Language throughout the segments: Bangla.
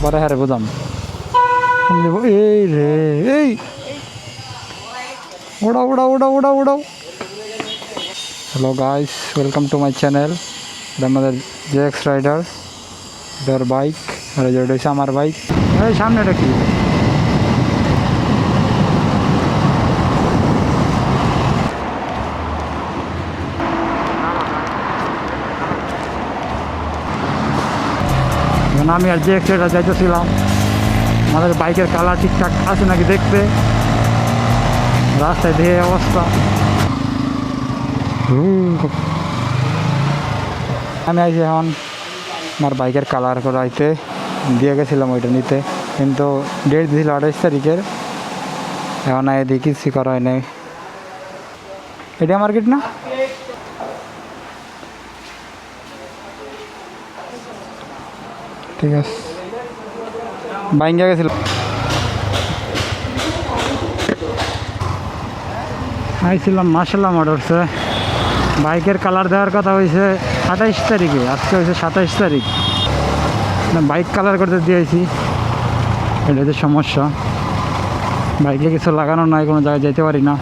পরে হ্যাঁ বুঝাম এই রে এই উড়াও উড়াও উড়াও উড়াও উড়াও। Hello guys, welcome to my channel. এটা আমাদের জেএক্স রাইডার, এটার বাইক, আর এটা হচ্ছে আমার বাইক। এই সামনে এটা কি? আমি আর জেএক্স রাইডার যাইতেছিলাম, আমাদের বাইকের কালার ঠিকঠাক আছে নাকি দেখতে। রাস্তায় দেখে অবস্থা, আমি আইছি এখন আমার বাইকের কালার করাইতে দিয়ে গেছিলাম ওইটা নিতে, কিন্তু ডেট দিয়েছিল 28 তারিখের, এখন এদিকে কিছু করা হয় নাই। এটা মার্কেট না? ঠিক আছে, বাইঙ্গা গেছিল। আইছিলাম মার্শাল্লাহ মোটরসে, বাইকের কালার দেওয়ার কথা হয়েছে 28 তারিখে, আজকে হয়েছে 27 তারিখ। বাইক কালার করতে দিয়েছি, এটা হচ্ছে সমস্যা। বাইকে কিছু লাগানো নাই, কোনো জায়গায় যেতে পারি না।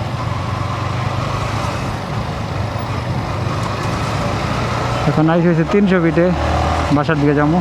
এখন আইসি হয়েছে 300 ফিটে, বাসার দিকে যাবো।